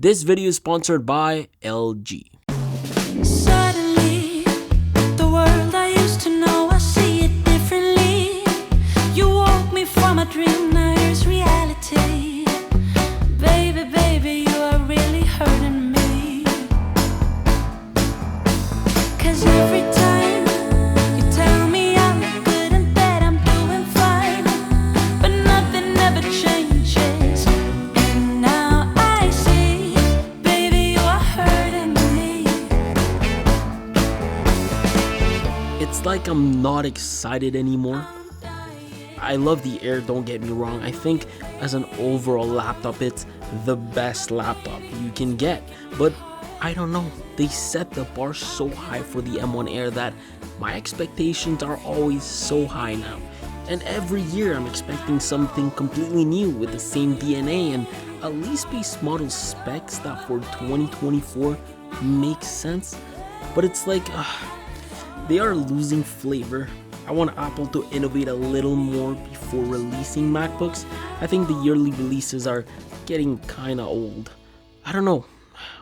This video is sponsored by LG. Suddenly, the world I used to know, I see it differently. You woke me from a dream, now here's reality. Baby, baby, you are really hurting me. 'Cause every time you tell me I look good and that I'm doing fine, but nothing ever changes. And now I see, baby, you are hurting me. It's like I'm not excited anymore. I love the Air, don't get me wrong. I think as an overall laptop, it's the best laptop you can get. But I don't know, they set the bar so high for the M1 Air that my expectations are always so high now. And every year I'm expecting something completely new with the same DNA and at least base model specs that for 2024 makes sense. But it's like, they are losing flavor. I want Apple to innovate a little more before releasing MacBooks. I think the yearly releases are getting kinda old. I don't know.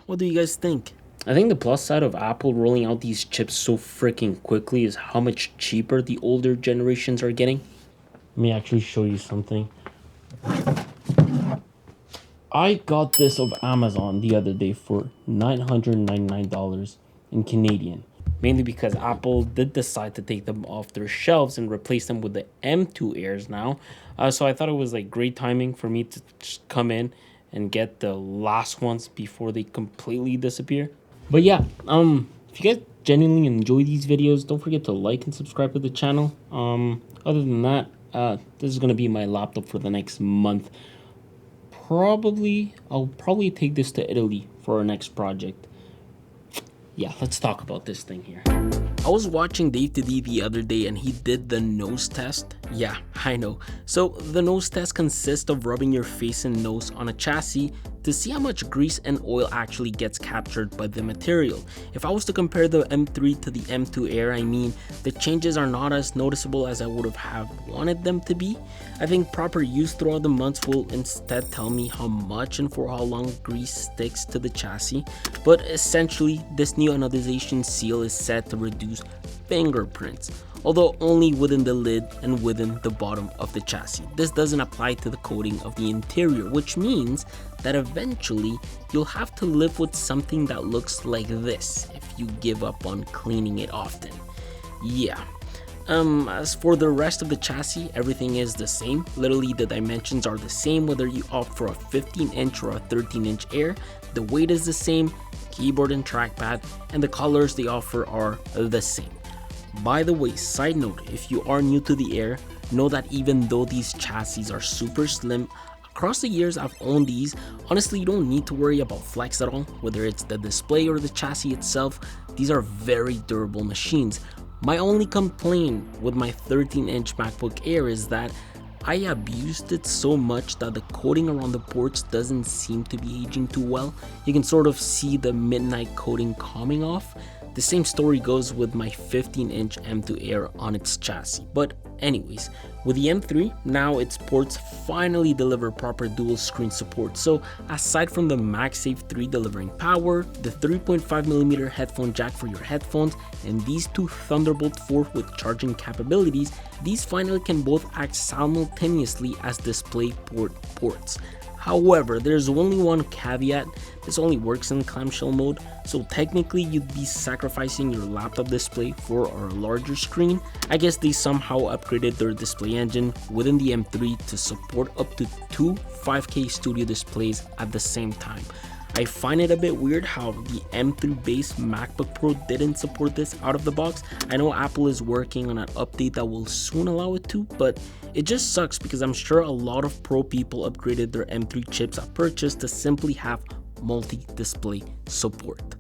What do you guys think? I think the plus side of Apple rolling out these chips so freaking quickly is how much cheaper the older generations are getting. Let me actually show you something. I got this off Amazon the other day for $999 in Canadian. Mainly because Apple did decide to take them off their shelves and replace them with the M2 Airs now. So I thought it was like great timing for me to just come in and get the last ones before they completely disappear. But yeah, if you guys genuinely enjoy these videos, don't forget to like and subscribe to the channel. Other than that, this is gonna be my laptop for the next month. I'll probably take this to Italy for our next project. Yeah, let's talk about this thing here. I was watching Dave Today the other day and he did the nose test. Yeah, I know. So the nose test consists of rubbing your face and nose on a chassis to see how much grease and oil actually gets captured by the material. If I was to compare the M3 to the M2 Air, I mean, the changes are not as noticeable as I would have wanted them to be. I think proper use throughout the months will instead tell me how much and for how long grease sticks to the chassis. But essentially, this new anodization seal is set to reduce fingerprints, although only within the lid and within the bottom of the chassis. This doesn't apply to the coating of the interior, which means that eventually you'll have to live with something that looks like this if you give up on cleaning it often. Yeah. As for the rest of the chassis, everything is the same. Literally, the dimensions are the same whether you opt for a 15-inch or a 13-inch Air. The weight is the same, keyboard and trackpad, and the colors they offer are the same. By the way, side note, if you are new to the Air, know that even though these chassis are super slim, across the years I've owned these, honestly you don't need to worry about flex at all, whether it's the display or the chassis itself. These are very durable machines. My only complaint with my 13-inch MacBook Air is that I abused it so much that the coating around the ports doesn't seem to be aging too well. You can sort of see the midnight coating coming off. The same story goes with my 15-inch M2 Air on its chassis. But anyways, with the M3, now its ports finally deliver proper dual screen support. So aside from the MagSafe 3 delivering power, the 3.5mm headphone jack for your headphones, and these two Thunderbolt 4 with charging capabilities, these finally can both act simultaneously as DisplayPort ports. However, there's only one caveat. This only works in clamshell mode, so technically you'd be sacrificing your laptop display for a larger screen. I guess they somehow upgraded their display engine within the M3 to support up to two 5K Studio displays at the same time. I find it a bit weird how the M3 based MacBook Pro didn't support this out of the box. I know Apple is working on an update that will soon allow it to, but it just sucks because I'm sure a lot of Pro people upgraded their M3 chips at purchase to simply have multi-display support.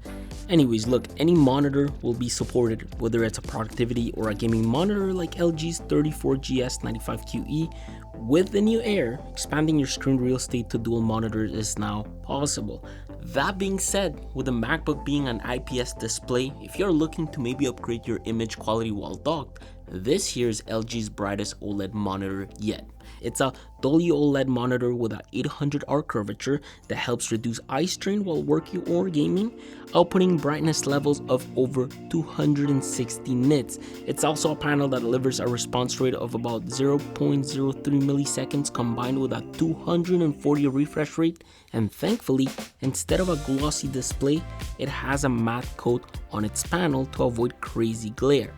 Anyways, look, any monitor will be supported, whether it's a productivity or a gaming monitor like LG's 34GS95QE. With the new Air, expanding your screen real estate to dual monitors is now possible. That being said, with the MacBook being an IPS display, if you're looking to maybe upgrade your image quality while docked, This here is LG's brightest OLED monitor yet. It's a Dolly OLED monitor with a 800R curvature that helps reduce eye strain while working or gaming, outputting brightness levels of over 260 nits. It's also a panel that delivers a response rate of about 0.03 milliseconds combined with a 240 refresh rate, and thankfully, instead of a glossy display, it has a matte coat on its panel to avoid crazy glare.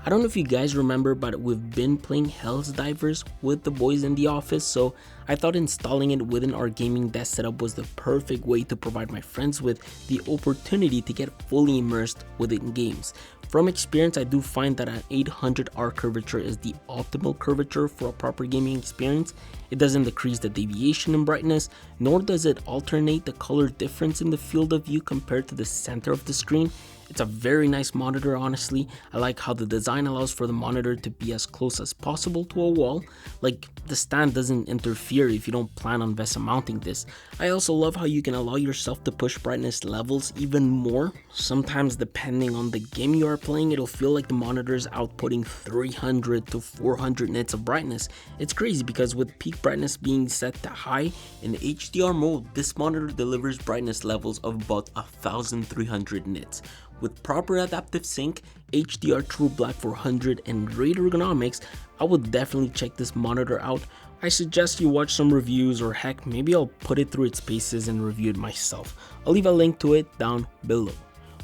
I don't know if you guys remember, but we've been playing Hell's Divers with the boys in the office, so I thought installing it within our gaming desk setup was the perfect way to provide my friends with the opportunity to get fully immersed within games. From experience, I do find that an 800R curvature is the optimal curvature for a proper gaming experience. It doesn't decrease the deviation in brightness, nor does it alternate the color difference in the field of view compared to the center of the screen. It's a very nice monitor, honestly. I like how the design allows for the monitor to be as close as possible to a wall. Like, the stand doesn't interfere if you don't plan on VESA mounting this. I also love how you can allow yourself to push brightness levels even more. Sometimes, depending on the game you are playing, it'll feel like the monitor is outputting 300 to 400 nits of brightness. It's crazy because with peak brightness being set to high, in HDR mode, this monitor delivers brightness levels of about 1300 nits. With proper adaptive sync, HDR True Black 400, and great ergonomics, I would definitely check this monitor out. I suggest you watch some reviews, or heck, maybe I'll put it through its paces and review it myself. I'll leave a link to it down below.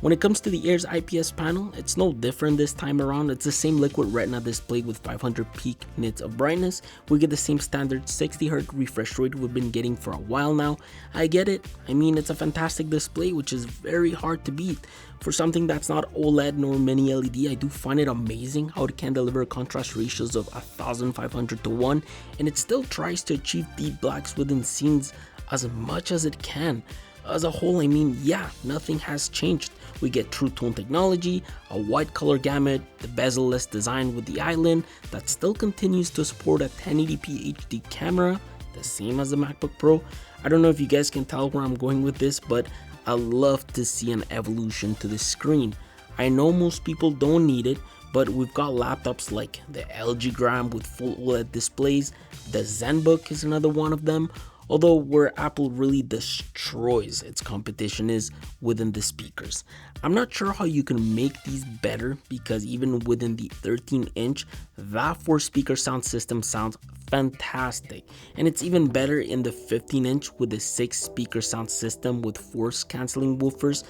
When it comes to the Air's IPS panel, it's no different this time around. It's the same liquid retina display with 500 peak nits of brightness. We get the same standard 60Hz refresh rate we've been getting for a while now. I get it. I mean, it's a fantastic display which is very hard to beat. For something that's not OLED nor mini LED, I do find it amazing how it can deliver contrast ratios of 1500 to 1, and it still tries to achieve deep blacks within scenes as much as it can. As a whole, I mean, yeah, nothing has changed. We get true tone technology, a wide color gamut, the bezel-less design with the island that still continues to support a 1080p HD camera, the same as the MacBook Pro. I don't know if you guys can tell where I'm going with this, but I love to see an evolution to the screen. I know most people don't need it, but we've got laptops like the LG Gram with full OLED displays. The ZenBook is another one of them. Although where Apple really destroys its competition is within the speakers. I'm not sure how you can make these better, because even within the 13-inch, that 4-speaker sound system sounds fantastic, and it's even better in the 15-inch with the 6-speaker sound system with force cancelling woofers.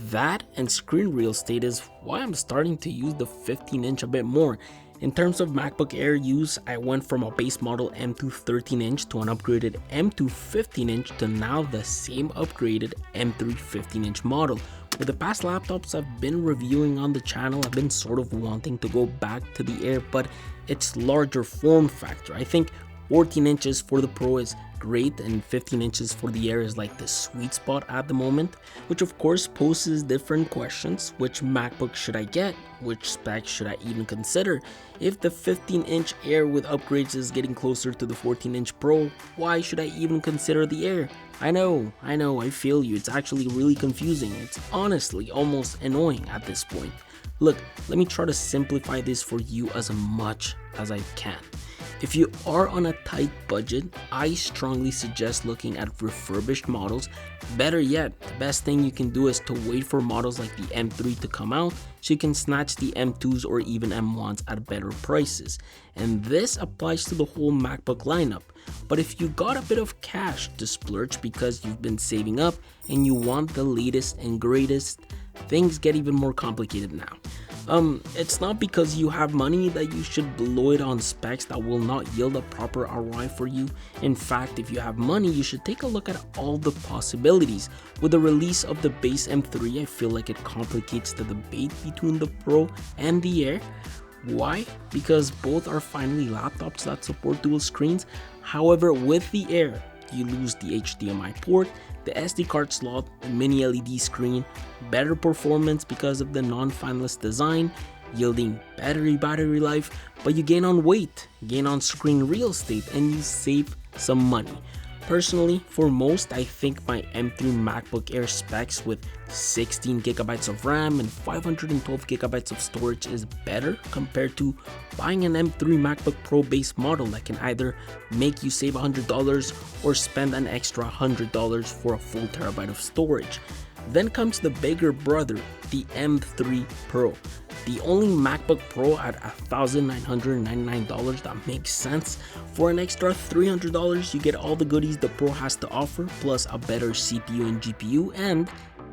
That and screen real estate is why I'm starting to use the 15-inch a bit more. In terms of MacBook Air use, I went from a base model M2 13-inch to an upgraded M2 15-inch to now the same upgraded M3 15-inch model. With the past laptops I've been reviewing on the channel, I've been sort of wanting to go back to the Air, but its larger form factor. I think 14 inches for the Pro is great, and 15 inches for the Air is like the sweet spot at the moment, which of course poses different questions. Which MacBook should I get? Which specs should I even consider? If the 15-inch Air with upgrades is getting closer to the 14-inch Pro, why should I even consider the Air? I know, I feel you. It's actually really confusing. It's honestly almost annoying at this point. Look, let me try to simplify this for you as much as I can. If you are on a tight budget, I strongly suggest looking at refurbished models. Better yet, the best thing you can do is to wait for models like the M3 to come out so you can snatch the M2s or even M1s at better prices. And this applies to the whole MacBook lineup. But if you got a bit of cash to splurge because you've been saving up and you want the latest and greatest, things get even more complicated now. It's not because you have money that you should blow it on specs that will not yield a proper ROI for you. In fact, if you have money, you should take a look at all the possibilities. With the release of the base M3, I feel like it complicates the debate between the Pro and the Air. Why? Because both are finally laptops that support dual screens. However, with the Air, you lose the HDMI port, the SD card slot, the mini LED screen, better performance because of the non-fanless design, yielding better battery life, but you gain on weight, gain on screen real estate, and you save some money. Personally, for most, I think my M3 MacBook Air specs with 16GB of RAM and 512GB of storage is better compared to buying an M3 MacBook Pro base model that can either make you save $100 or spend an extra $100 for a full terabyte of storage. Then comes the bigger brother, the M3 Pro. The only MacBook Pro at $1,999 that makes sense. For an extra $300, you get all the goodies the Pro has to offer, plus a better CPU and GPU and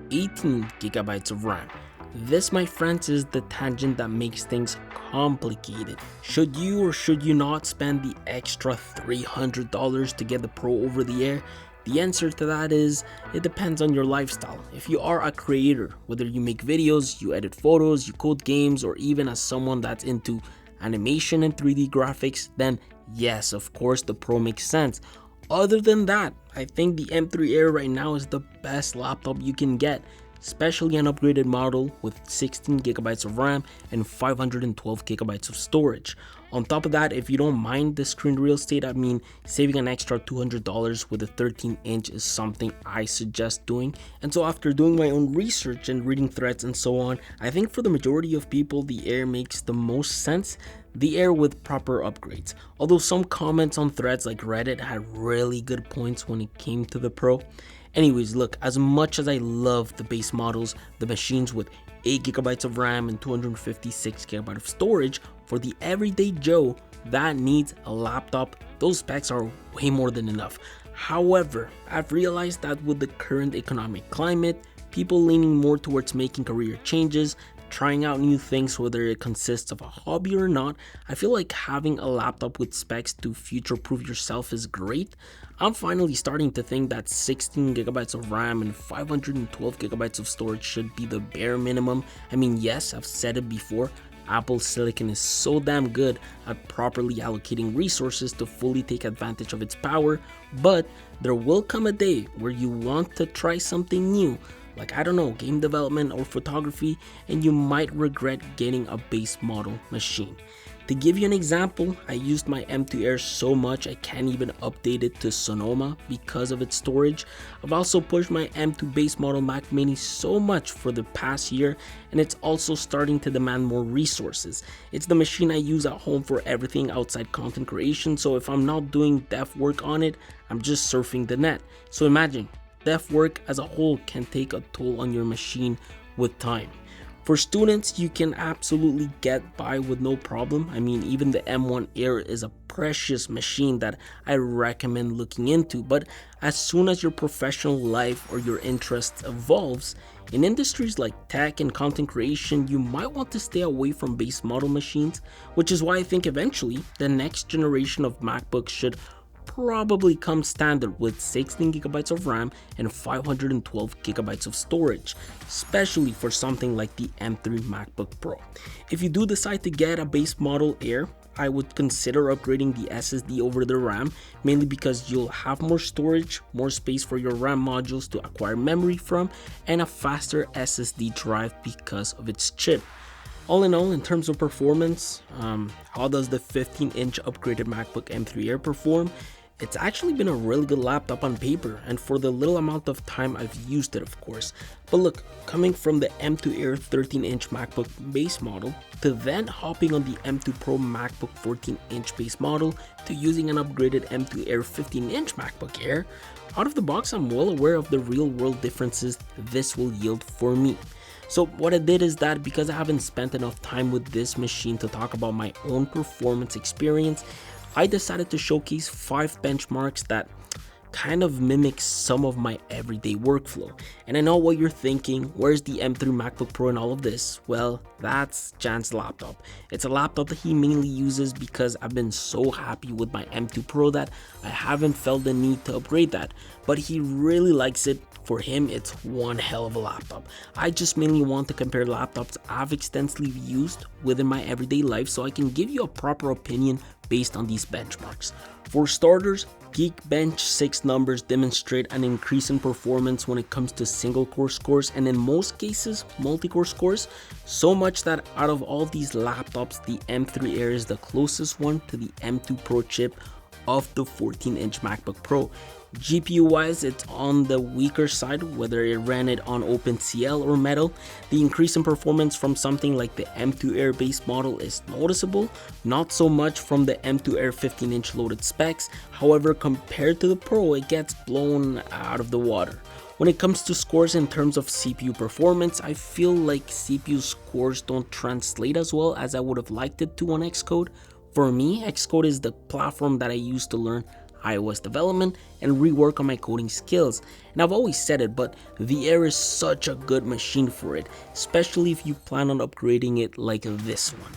18GB of RAM. This, my friends, is the tangent that makes things complicated. Should you or should you not spend the extra $300 to get the Pro over the air? The answer to that is, it depends on your lifestyle. If you are a creator, whether you make videos, you edit photos, you code games, or even as someone that's into animation and 3D graphics, then yes, of course the Pro makes sense. Other than that, I think the M3 Air right now is the best laptop you can get, especially an upgraded model with 16GB of RAM and 512GB of storage. On top of that, if you don't mind the screen real estate, I mean, saving an extra $200 with a 13-inch is something I suggest doing. And so after doing my own research and reading threads and so on, I think for the majority of people, the Air makes the most sense. The Air with proper upgrades. Although some comments on threads like Reddit had really good points when it came to the Pro. Anyways, look, as much as I love the base models, the machines with 8GB of RAM and 256GB of storage, for the everyday Joe that needs a laptop, those specs are way more than enough. However, I've realized that with the current economic climate, people leaning more towards making career changes, trying out new things, whether it consists of a hobby or not, I feel like having a laptop with specs to future-proof yourself is great. I'm finally starting to think that 16GB of RAM and 512GB of storage should be the bare minimum. I mean, yes, I've said it before, Apple Silicon is so damn good at properly allocating resources to fully take advantage of its power, but there will come a day where you want to try something new, like, I don't know, game development or photography, and you might regret getting a base model machine. To give you an example, I used my M2 Air so much I can't even update it to Sonoma because of its storage. I've also pushed my M2 base model Mac Mini so much for the past year, and it's also starting to demand more resources. It's the machine I use at home for everything outside content creation, so if I'm not doing dev work on it, I'm just surfing the net. So imagine, dev work as a whole can take a toll on your machine with time. For students, you can absolutely get by with no problem. I mean, even the M1 Air is a precious machine that I recommend looking into. But as soon as your professional life or your interests evolves, in industries like tech and content creation, you might want to stay away from base model machines, which is why I think eventually the next generation of MacBooks should probably come standard with 16GB of RAM and 512GB of storage, especially for something like the M3 MacBook Pro. If you do decide to get a base model Air, I would consider upgrading the SSD over the RAM, mainly because you'll have more storage, more space for your RAM modules to acquire memory from, and a faster SSD drive because of its chip. All in all, in terms of performance, how does the 15-inch upgraded MacBook M3 Air perform? It's actually been a really good laptop on paper, and for the little amount of time I've used it, of course. But look, coming from the M2 Air 13-inch MacBook base model, to then hopping on the M2 Pro MacBook 14-inch base model, to using an upgraded M2 Air 15-inch MacBook Air, out of the box I'm well aware of the real-world differences this will yield for me. So what I did is that because I haven't spent enough time with this machine to talk about my own performance experience, I decided to showcase 5 benchmarks that kind of mimics some of my everyday workflow. And I know what you're thinking, where's the M3 MacBook Pro in all of this? Well, that's Jan's laptop. It's a laptop that he mainly uses because I've been so happy with my M2 Pro that I haven't felt the need to upgrade that, but he really likes it. For him, it's one hell of a laptop. I just mainly want to compare laptops I've extensively used within my everyday life so I can give you a proper opinion based on these benchmarks. For starters, Geekbench 6 numbers demonstrate an increase in performance when it comes to single core scores, and in most cases multi-core scores, so much that out of all these laptops, the M3 Air is the closest one to the M2 Pro chip of the 14-inch MacBook Pro. GPU wise, it's on the weaker side, whether it ran it on OpenCL or Metal. The increase in performance from something like the M2 Air base model is noticeable, not so much from the M2 Air 15-inch loaded specs. However, compared to the Pro, it gets blown out of the water. When it comes to scores in terms of CPU performance, I feel like CPU scores don't translate as well as I would have liked it to on Xcode. For me, Xcode is the platform that I use to learn iOS development and rework on my coding skills. And I've always said it, but the Air is such a good machine for it, especially if you plan on upgrading it like this one.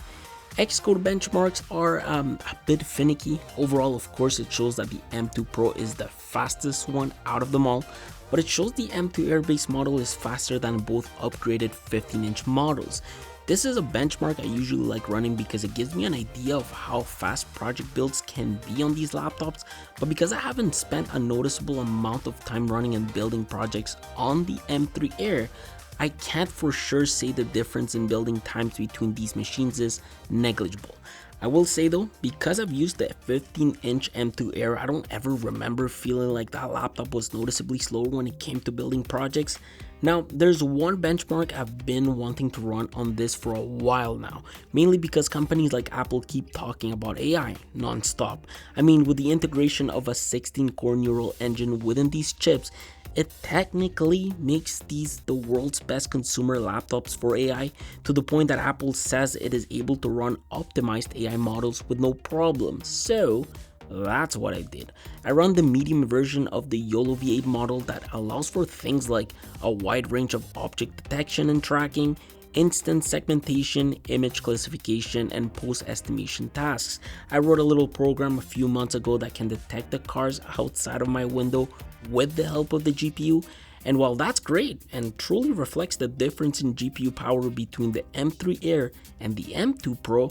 Xcode benchmarks are a bit finicky. Overall, of course, it shows that the M2 Pro is the fastest one out of them all, but it shows the M2 Air base model is faster than both upgraded 15-inch models. This is a benchmark I usually like running because it gives me an idea of how fast project builds can be on these laptops, but because I haven't spent a noticeable amount of time running and building projects on the M3 Air, I can't for sure say the difference in building times between these machines is negligible. I will say though, because I've used the 15-inch M2 Air, I don't ever remember feeling like that laptop was noticeably slower when it came to building projects. Now, there's one benchmark I've been wanting to run on this for a while now, mainly because companies like Apple keep talking about AI non-stop. I mean, with the integration of a 16-core neural engine within these chips, it technically makes these the world's best consumer laptops for AI, to the point that Apple says it is able to run optimized AI models with no problem. So that's what I did. I run the medium version of the YOLO V8 model that allows for things like a wide range of object detection and tracking, instant segmentation, image classification, and post-estimation tasks. I wrote a little program a few months ago that can detect the cars outside of my window with the help of the GPU, and while that's great and truly reflects the difference in GPU power between the M3 Air and the M2 Pro,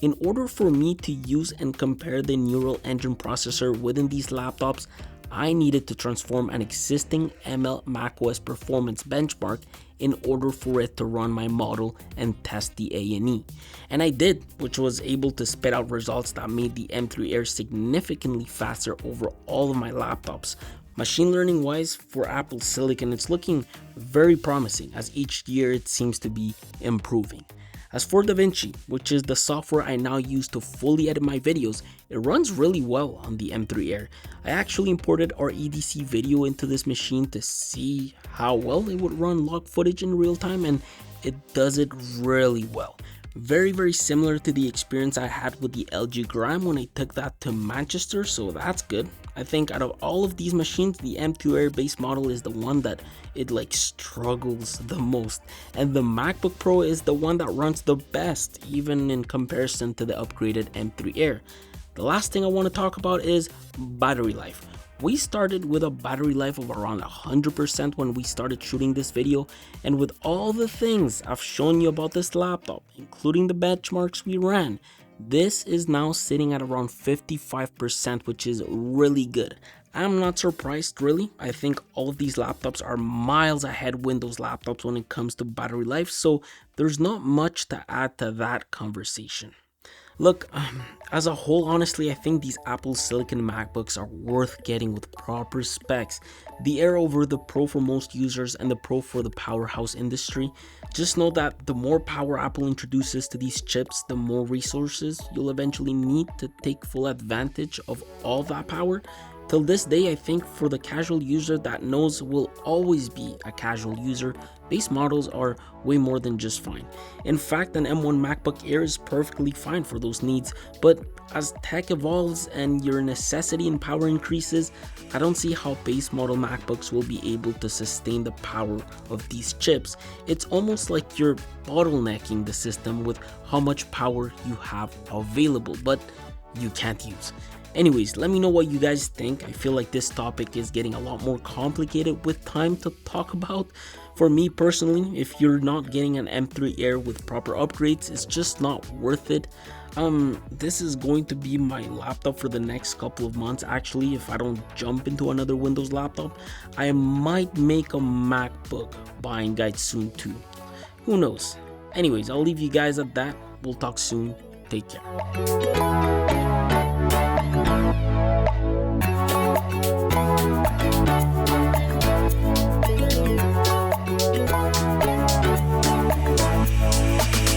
in order for me to use and compare the neural engine processor within these laptops, I needed to transform an existing ML macOS performance benchmark in order for it to run my model and test the A&E. And I did, which was able to spit out results that made the M3 Air significantly faster over all of my laptops. Machine learning wise, for Apple Silicon, it's looking very promising as each year it seems to be improving. As for DaVinci, which is the software I now use to fully edit my videos, it runs really well on the M3 Air. I actually imported our EDC video into this machine to see how well it would run log footage in real time, and it does it really well. Very similar to the experience I had with the LG Gram when I took that to Manchester, so that's good. I think out of all of these machines, the M2 Air base model is the one that it struggles the most, and the MacBook Pro is the one that runs the best, even in comparison to the upgraded M3 Air. The last thing I want to talk about is battery life. We started with a battery life of around 100% when we started shooting this video, and with all the things I've shown you about this laptop, including the benchmarks we ran, this is now sitting at around 55%, which is really good. I'm not surprised really. I think all of these laptops are miles ahead Windows laptops when it comes to battery life, so there's not much to add to that conversation. Look, as a whole, honestly, I think these Apple Silicon MacBooks are worth getting with proper specs. The Air over the Pro for most users and the Pro for the powerhouse industry. Just know that the more power Apple introduces to these chips, the more resources you'll eventually need to take full advantage of all that power. Till this day, I think for the casual user that knows will always be a casual user, base models are way more than just fine. In fact, an M1 MacBook Air is perfectly fine for those needs, but as tech evolves and your necessity in power increases, I don't see how base model MacBooks will be able to sustain the power of these chips. It's almost like you're bottlenecking the system with how much power you have available, but you can't use. Anyways, let me know what you guys think. I feel like this topic is getting a lot more complicated with time to talk about. For me personally, if you're not getting an M3 Air with proper upgrades, it's just not worth it. This is going to be my laptop for the next couple of months. Actually, if I don't jump into another Windows laptop, I might make a MacBook buying guide soon too. Who knows? Anyways, I'll leave you guys at that. We'll talk soon. Take care.